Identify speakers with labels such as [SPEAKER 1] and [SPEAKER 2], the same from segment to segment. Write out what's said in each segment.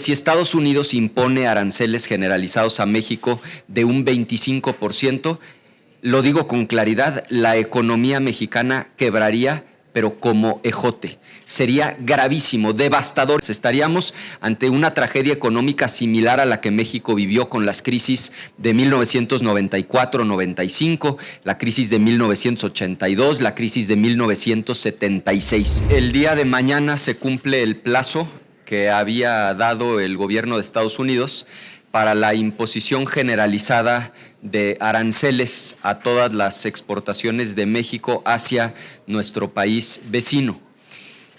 [SPEAKER 1] si Estados Unidos impone aranceles generalizados a México de un 25%, lo digo con claridad, la economía mexicana quebraría, pero como ejote. Sería gravísimo, devastador. Estaríamos ante una tragedia económica similar a la que México vivió con las crisis de 1994-95, la crisis de 1982, la crisis de 1976. El día de mañana se cumple el plazo que había dado el gobierno de Estados Unidos para la imposición generalizada de aranceles a todas las exportaciones de México hacia nuestro país vecino.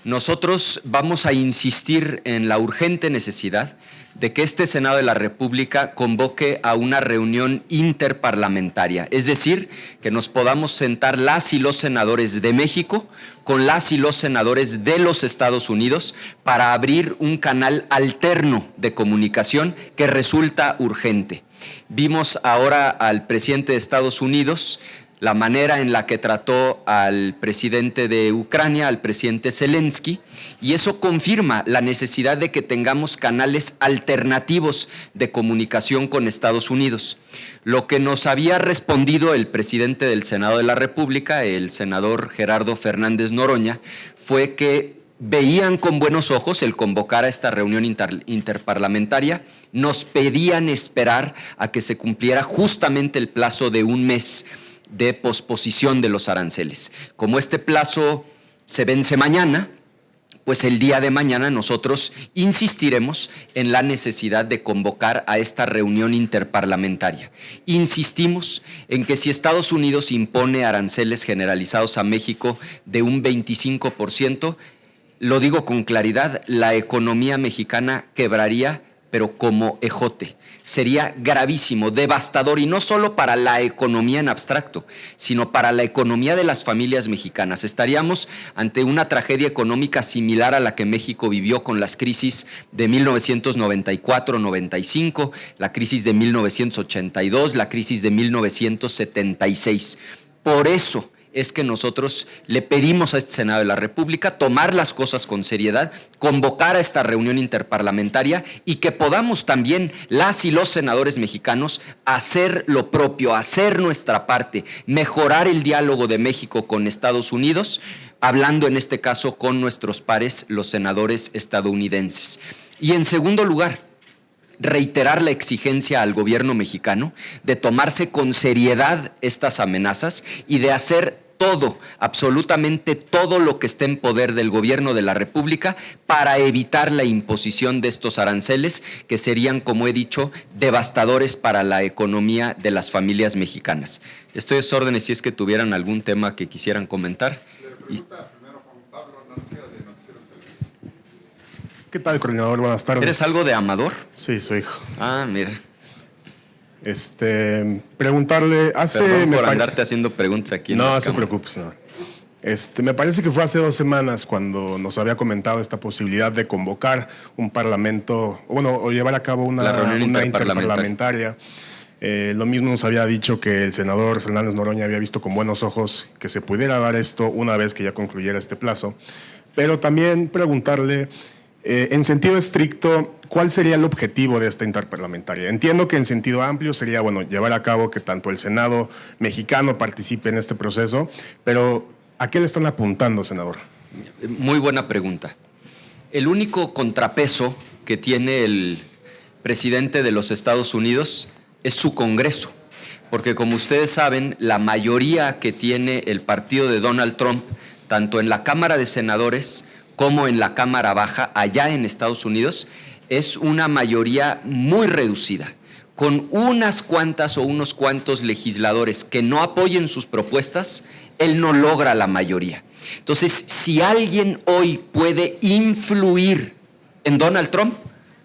[SPEAKER 1] Nosotros vamos a insistir en la urgente necesidad de que este Senado de la República convoque a una reunión interparlamentaria, es decir, que nos podamos sentar las y los senadores de México con las y los senadores de los Estados Unidos para abrir un canal alterno de comunicación que resulta urgente. Vimos ahora al presidente de Estados Unidos, la manera en la que trató al presidente de Ucrania, al presidente Zelensky, y eso confirma la necesidad de que tengamos canales alternativos de comunicación con Estados Unidos. Lo que nos había respondido el presidente del Senado de la República, el senador Gerardo Fernández Noroña, fue que veían con buenos ojos el convocar a esta reunión interparlamentaria, nos pedían esperar a que se cumpliera justamente el plazo de un mes de posposición de los aranceles. Como este plazo se vence mañana, pues el día de mañana nosotros insistiremos en la necesidad de convocar a esta reunión interparlamentaria. Insistimos en que si Estados Unidos impone aranceles generalizados a México de un 25%, lo digo con claridad, la economía mexicana quebraría, pero como ejote. Sería gravísimo, devastador, y no solo para la economía en abstracto, sino para la economía de las familias mexicanas. Estaríamos ante una tragedia económica similar a la que México vivió con las crisis de 1994-95, la crisis de 1982, la crisis de 1976. Por eso es que nosotros le pedimos a este Senado de la República tomar las cosas con seriedad, convocar a esta reunión interparlamentaria y que podamos también las y los senadores mexicanos hacer lo propio, hacer nuestra parte, mejorar el diálogo de México con Estados Unidos, hablando en este caso con nuestros pares, los senadores estadounidenses. Y en segundo lugar, reiterar la exigencia al gobierno mexicano de tomarse con seriedad estas amenazas y de hacer todo, absolutamente todo lo que esté en poder del gobierno de la República para evitar la imposición de estos aranceles que serían, como he dicho, devastadores para la economía de las familias mexicanas. Estoy a sus órdenes si es que tuvieran algún tema que quisieran comentar.
[SPEAKER 2] ¿Qué tal, coordinador? Buenas tardes.
[SPEAKER 1] ¿Eres algo de Amador?
[SPEAKER 2] Sí, soy hijo.
[SPEAKER 1] Ah, mira.
[SPEAKER 2] Preguntarle,
[SPEAKER 1] Perdón por andarte haciendo preguntas aquí.
[SPEAKER 2] No se preocupe, senador. Me parece que fue hace 2 semanas cuando nos había comentado esta posibilidad de convocar un parlamento, o llevar a cabo una reunión interparlamentaria. Lo mismo nos había dicho que el senador Fernández Noroña había visto con buenos ojos que se pudiera dar esto una vez que ya concluyera este plazo. Pero también preguntarle, en sentido estricto, ¿cuál sería el objetivo de esta interparlamentaria? Entiendo que en sentido amplio sería, llevar a cabo que tanto el Senado mexicano participe en este proceso, pero ¿a qué le están apuntando, senador?
[SPEAKER 1] Muy buena pregunta. El único contrapeso que tiene el presidente de los Estados Unidos es su Congreso, porque como ustedes saben, la mayoría que tiene el partido de Donald Trump, tanto en la Cámara de Senadores como en la Cámara Baja, allá en Estados Unidos, es una mayoría muy reducida, con unas cuantas o unos cuantos legisladores que no apoyen sus propuestas, él no logra la mayoría. Entonces, si alguien hoy puede influir en Donald Trump,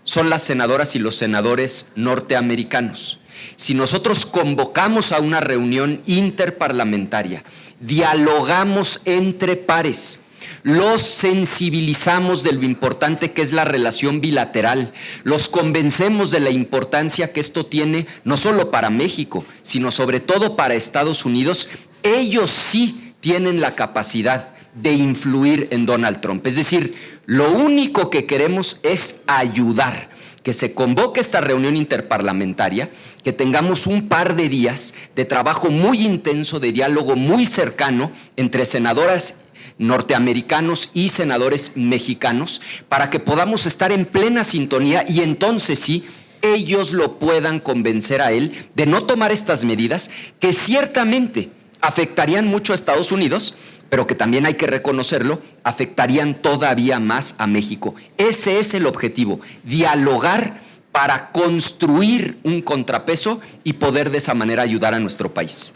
[SPEAKER 1] son las senadoras y los senadores norteamericanos. Si nosotros convocamos a una reunión interparlamentaria, dialogamos entre pares, los sensibilizamos de lo importante que es la relación bilateral, los convencemos de la importancia que esto tiene no solo para México, sino sobre todo para Estados Unidos, ellos sí tienen la capacidad de influir en Donald Trump. Es decir, lo único que queremos es ayudar. que se convoque esta reunión interparlamentaria, que tengamos un par de días de trabajo muy intenso, de diálogo muy cercano entre senadoras norteamericanos y senadores mexicanos, para que podamos estar en plena sintonía y entonces sí, ellos lo puedan convencer a él de no tomar estas medidas que ciertamente afectarían mucho a Estados Unidos, pero que también hay que reconocerlo, afectarían todavía más a México. Ese es el objetivo, dialogar para construir un contrapeso y poder de esa manera ayudar a nuestro país.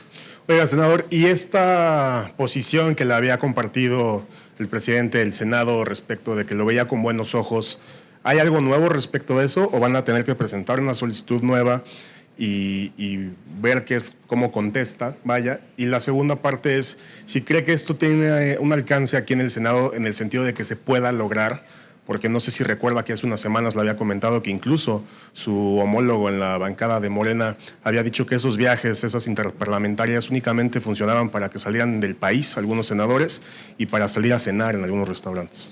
[SPEAKER 2] Oiga, senador, ¿y esta posición que le había compartido el presidente del Senado respecto de que lo veía con buenos ojos, hay algo nuevo respecto a eso o van a tener que presentar una solicitud nueva y ver cómo contesta? Vaya. Y la segunda parte es, si cree que esto tiene un alcance aquí en el Senado en el sentido de que se pueda lograr, porque no sé si recuerda que hace unas semanas le había comentado que incluso su homólogo en la bancada de Morena había dicho que esos viajes, esas interparlamentarias únicamente funcionaban para que salieran del país algunos senadores y para salir a cenar en algunos restaurantes.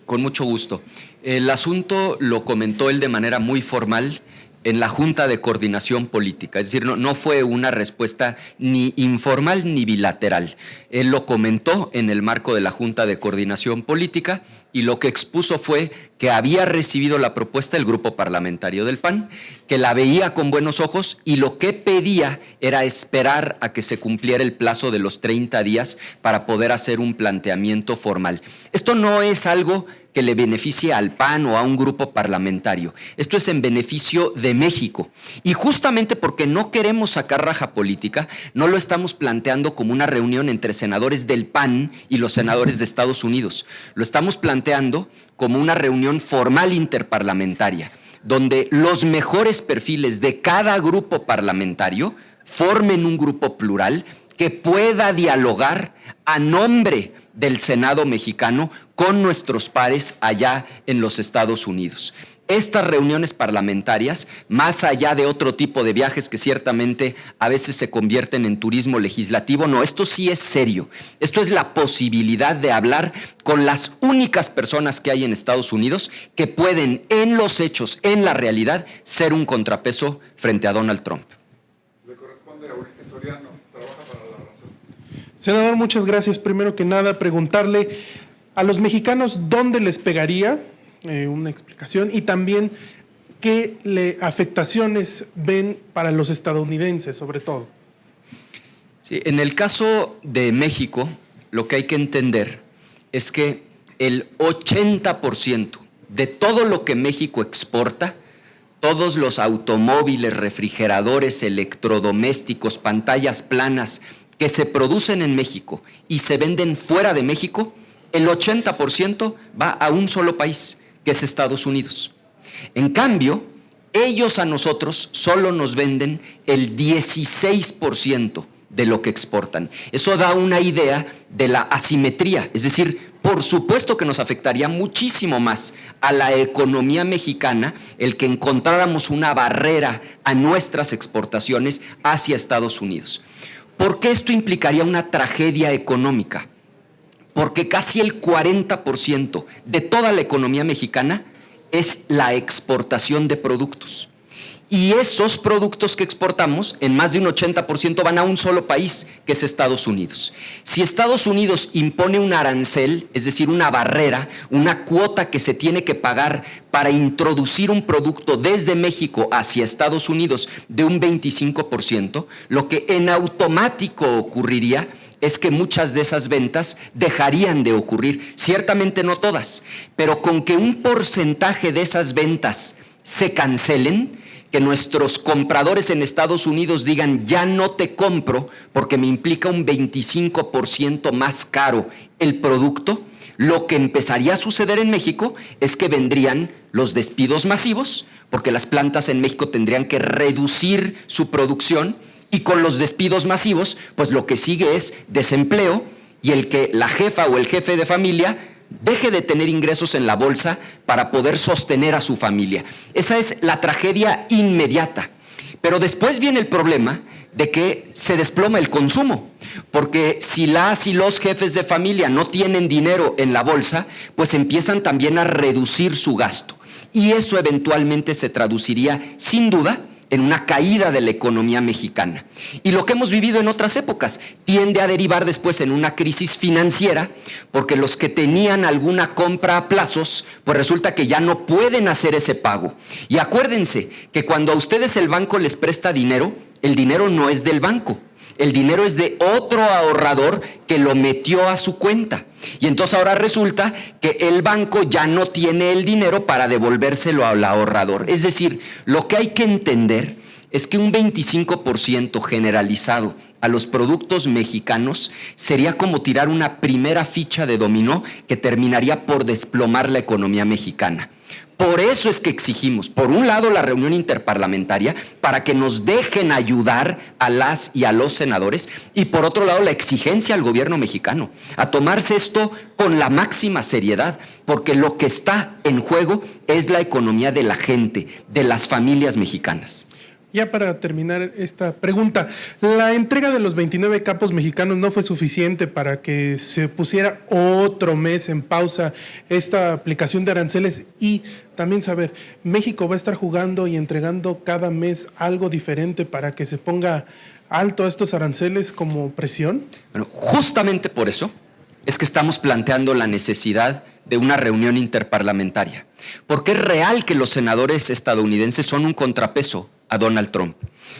[SPEAKER 1] Con mucho gusto. El asunto lo comentó él de manera muy formal en la Junta de Coordinación Política, es decir, no fue una respuesta ni informal ni bilateral. Él lo comentó en el marco de la Junta de Coordinación Política y lo que expuso fue que había recibido la propuesta del grupo parlamentario del PAN, que la veía con buenos ojos y lo que pedía era esperar a que se cumpliera el plazo de los 30 días para poder hacer un planteamiento formal. Esto no es algo que le beneficie al PAN o a un grupo parlamentario. Esto es en beneficio de México. Y justamente porque no queremos sacar raja política, no lo estamos planteando como una reunión entre senadores del PAN y los senadores de Estados Unidos. Lo estamos planteando como una reunión formal interparlamentaria, donde los mejores perfiles de cada grupo parlamentario formen un grupo plural que pueda dialogar a nombre del Senado mexicano con nuestros pares allá en los Estados Unidos. Estas reuniones parlamentarias, más allá de otro tipo de viajes que ciertamente a veces se convierten en turismo legislativo, no, esto sí es serio. Esto es la posibilidad de hablar con las únicas personas que hay en Estados Unidos que pueden, en los hechos, en la realidad, ser un contrapeso frente a Donald Trump.
[SPEAKER 3] Le corresponde a Ulises Soriano, trabaja para La Razón.
[SPEAKER 4] Senador, muchas gracias. Primero que nada, preguntarle a los mexicanos dónde les pegaría una explicación y también qué afectaciones ven para los estadounidenses, sobre todo.
[SPEAKER 1] Sí, en el caso de México, lo que hay que entender es que el 80% de todo lo que México exporta, todos los automóviles, refrigeradores, electrodomésticos, pantallas planas que se producen en México y se venden fuera de México, el 80% va a un solo país, que es Estados Unidos. En cambio, ellos a nosotros solo nos venden el 16% de lo que exportan. Eso da una idea de la asimetría, es decir, por supuesto que nos afectaría muchísimo más a la economía mexicana el que encontráramos una barrera a nuestras exportaciones hacia Estados Unidos. ¿Por qué esto implicaría una tragedia económica? Porque casi el 40% de toda la economía mexicana es la exportación de productos. Y esos productos que exportamos, en más de un 80% van a un solo país, que es Estados Unidos. Si Estados Unidos impone un arancel, es decir, una barrera, una cuota que se tiene que pagar para introducir un producto desde México hacia Estados Unidos de un 25%, lo que en automático ocurriría es que muchas de esas ventas dejarían de ocurrir. Ciertamente no todas, pero con que un porcentaje de esas ventas se cancelen, que nuestros compradores en Estados Unidos digan ya no te compro porque me implica un 25% más caro el producto, lo que empezaría a suceder en México es que vendrían los despidos masivos, porque las plantas en México tendrían que reducir su producción. Y con los despidos masivos, pues lo que sigue es desempleo y el que la jefa o el jefe de familia deje de tener ingresos en la bolsa para poder sostener a su familia. Esa es la tragedia inmediata. Pero después viene el problema de que se desploma el consumo, porque si las y los jefes de familia no tienen dinero en la bolsa, pues empiezan también a reducir su gasto. y eso eventualmente se traduciría, sin duda, en una caída de la economía mexicana. Y lo que hemos vivido en otras épocas tiende a derivar después en una crisis financiera, porque los que tenían alguna compra a plazos, pues resulta que ya no pueden hacer ese pago. Y acuérdense que cuando a ustedes el banco les presta dinero, el dinero no es del banco. El dinero es de otro ahorrador que lo metió a su cuenta. Y entonces ahora resulta que el banco ya no tiene el dinero para devolvérselo al ahorrador. Es decir, lo que hay que entender es que un 25% generalizado a los productos mexicanos sería como tirar una primera ficha de dominó que terminaría por desplomar la economía mexicana. Por eso es que exigimos, por un lado, la reunión interparlamentaria para que nos dejen ayudar a las y a los senadores, y por otro lado, la exigencia al gobierno mexicano a tomarse esto con la máxima seriedad, porque lo que está en juego es la economía de la gente, de las familias mexicanas.
[SPEAKER 4] Ya para terminar esta pregunta, ¿la entrega de los 29 capos mexicanos no fue suficiente para que se pusiera otro mes en pausa esta aplicación de aranceles? Y también saber, ¿México va a estar jugando y entregando cada mes algo diferente para que se ponga alto a estos aranceles como presión?
[SPEAKER 1] Bueno, justamente por eso es que estamos planteando la necesidad de una reunión interparlamentaria, porque es real que los senadores estadounidenses son un contrapeso a Donald Trump.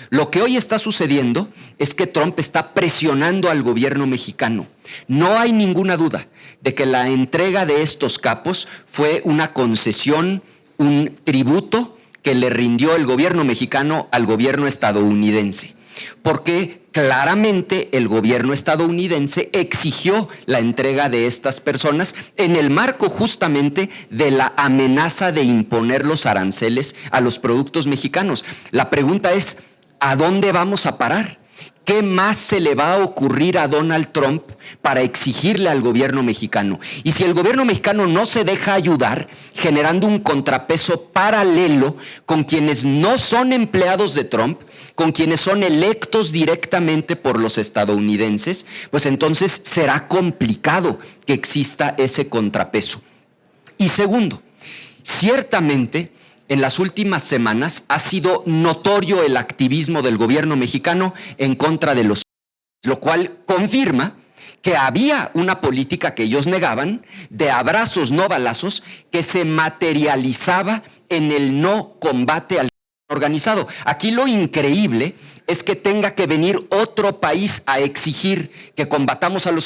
[SPEAKER 1] Lo que hoy está sucediendo es que Trump está presionando al gobierno mexicano. No hay ninguna duda de que la entrega de estos capos fue una concesión, un tributo que le rindió el gobierno mexicano al gobierno estadounidense, porque claramente el gobierno estadounidense exigió la entrega de estas personas en el marco justamente de la amenaza de imponer los aranceles a los productos mexicanos. La pregunta es, ¿a dónde vamos a parar? ¿Qué más se le va a ocurrir a Donald Trump para exigirle al gobierno mexicano? Y si el gobierno mexicano no se deja ayudar, generando un contrapeso paralelo con quienes no son empleados de Trump, con quienes son electos directamente por los estadounidenses, pues entonces será complicado que exista ese contrapeso. Y segundo, ciertamente, en las últimas semanas ha sido notorio el activismo del gobierno mexicano en contra de los, lo cual confirma que había una política que ellos negaban de abrazos no balazos que se materializaba en el no combate al organizado. Aquí lo increíble es que tenga que venir otro país a exigir que combatamos a los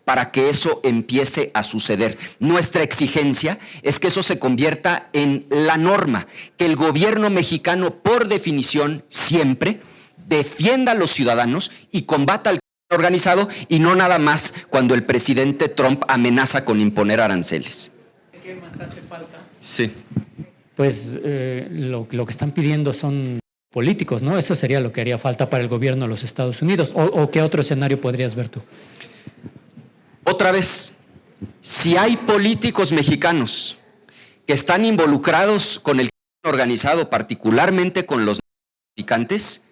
[SPEAKER 1] para que eso empiece a suceder. Nuestra exigencia es que eso se convierta en la norma, que el gobierno mexicano, por definición, siempre defienda a los ciudadanos y combata al organizado, y no nada más cuando el presidente Trump amenaza con imponer aranceles.
[SPEAKER 5] ¿Qué más hace falta?
[SPEAKER 1] Sí.
[SPEAKER 5] Pues lo que están pidiendo son políticos, ¿no? Eso sería lo que haría falta para el gobierno de los Estados Unidos. ¿O qué otro escenario podrías ver tú?
[SPEAKER 1] Otra vez, si hay políticos mexicanos que están involucrados con el crimen organizado, particularmente con los narcotraficantes,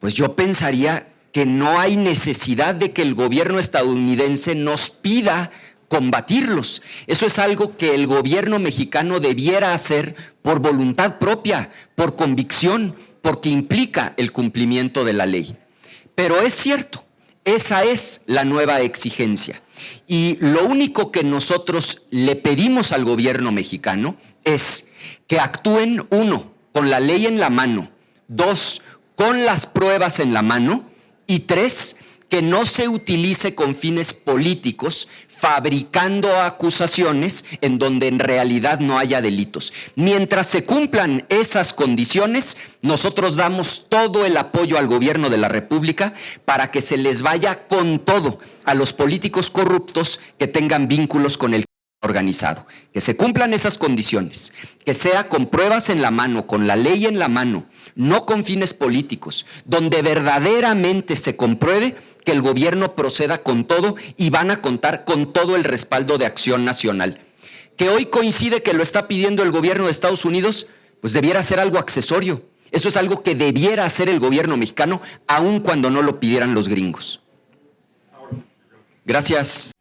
[SPEAKER 1] pues yo pensaría que no hay necesidad de que el gobierno estadounidense nos pida combatirlos. Eso es algo que el gobierno mexicano debiera hacer por voluntad propia, por convicción, porque implica el cumplimiento de la ley. Pero es cierto, esa es la nueva exigencia. Y lo único que nosotros le pedimos al gobierno mexicano es que actúen, 1, con la ley en la mano, 2, con las pruebas en la mano, y 3, que no se utilice con fines políticos, fabricando acusaciones en donde en realidad no haya delitos. Mientras se cumplan esas condiciones, nosotros damos todo el apoyo al gobierno de la República para que se les vaya con todo a los políticos corruptos que tengan vínculos con el organizado. Que se cumplan esas condiciones, que sea con pruebas en la mano, con la ley en la mano, no con fines políticos, donde verdaderamente se compruebe que el gobierno proceda con todo y van a contar con todo el respaldo de Acción Nacional. Que hoy coincide que lo está pidiendo el gobierno de Estados Unidos, pues debiera ser algo accesorio. Eso es algo que debiera hacer el gobierno mexicano, aun cuando no lo pidieran los gringos. Gracias.